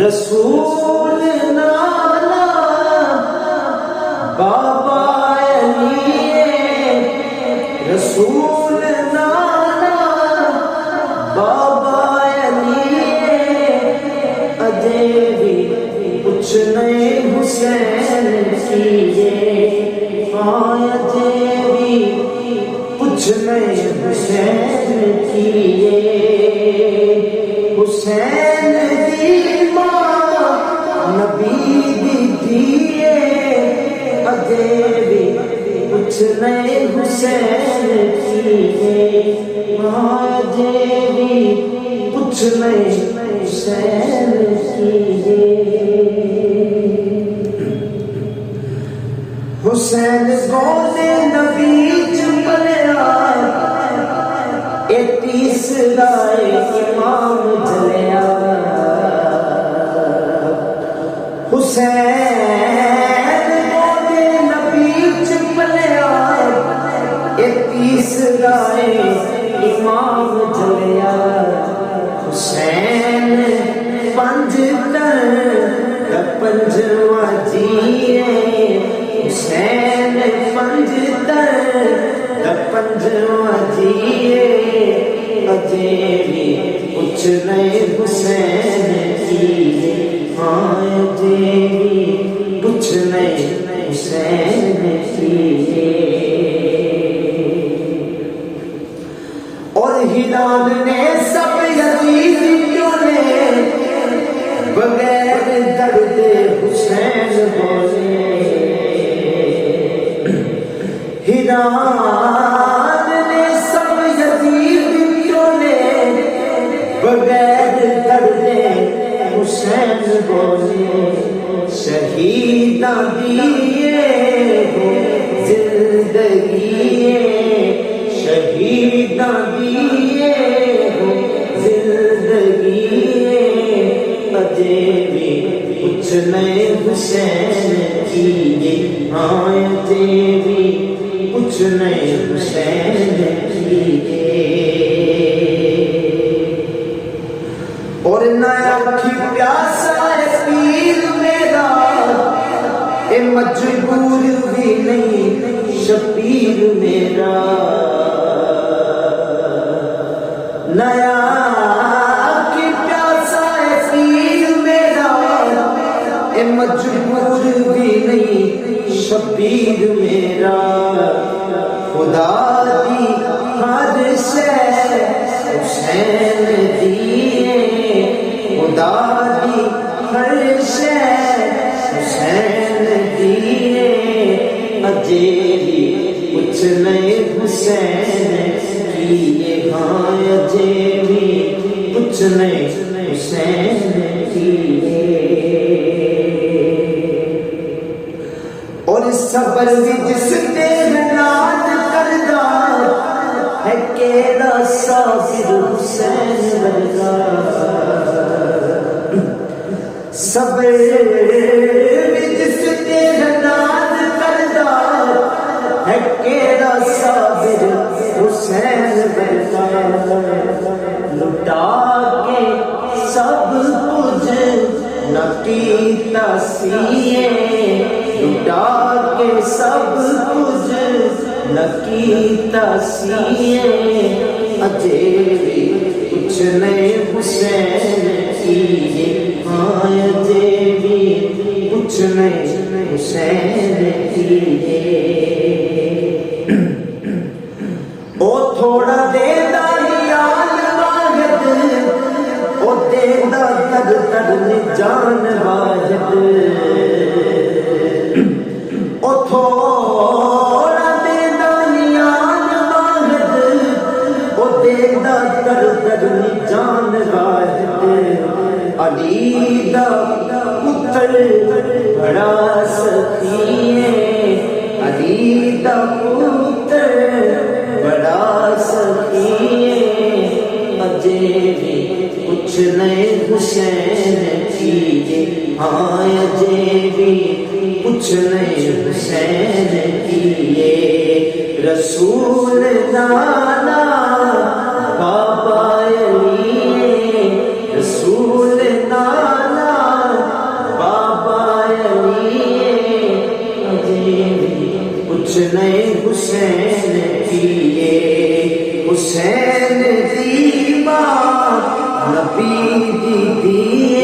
رسول نانا بابا علی، رسول نانا بابا علی، اجے بھی کچھ نہیں حسین کیے، اجے بھی کچھ نہیں حسین کیے، حسین دی ماں نبی دی دیے، اجے بھی کچھ نہیں حسین کیے، اجے بھی کچھ نہیں حسین کیے۔ حسین بولے نبی چپلیا، اے تیسرا امام جلیا، حسین بولے نبی چپلیا، اے تیسرا امام جلیا، حسین پنج تر پنجواں جیے، حسین پنج تر پنجواں جیے، اجے بھی کچھ نہیں حسین کیے، اجے بھی کچھ نہیں حسین کیے۔ اور ہلال نے سب یزیدیوں نے بغیر درد حسین بولے، ہلال نے سب یزیدیوں نے بغیر درد حسین بولے، شہیداں دیے ہو زندگی، شہیداں دیے ہو زندگی، اجے بھی کچھ نہیں حسین کیے، اجے بھی کچھ نہیں حسین کیے۔ اور نیا کی پیاسا ہے پیر میرا، اے مجبور بھی نہیں شبیر میرا، نیا کی پیاسا ہے پیر میرا، اے مجبور بھی نہیں شبیر میرا، خدا دی ہر شے حسین دیے، خدا دی ہر شے حسین دیے، اجے بھی کچھ نہیں حسین کیے، اجے بھی کچھ نہیں حسین کیے۔ اور صبر بھی جس نے ناد کردا ہے، کیڑا صابر حسین ورگا، صبر بھی جس نے ناد کردا ہے، کیڑا صابر حسین ورگا، لٹا کے سب کچھ نہ کیتا سیے، لٹا کے سب کچھ نہ کیتا سیے، اجے بھی کچھ نہیں حسین کیے، اجے بھی کچھ نہیں حسین کیے۔ او تھوڑا دے دا یاد واحد، او دے دا تر تر جان واحد، او تھوڑا دے دا یاد واحد، او دے دا تر تر جان واحد، علی دا پتر بڑا سخی ہے، علی دا پتر بڑا سخی ہے، اجے بھی کچھ نہیں حسین کیے، اجے بھی کچھ نہیں حسین کیے، رسول نانا حسین دی بات نبی دی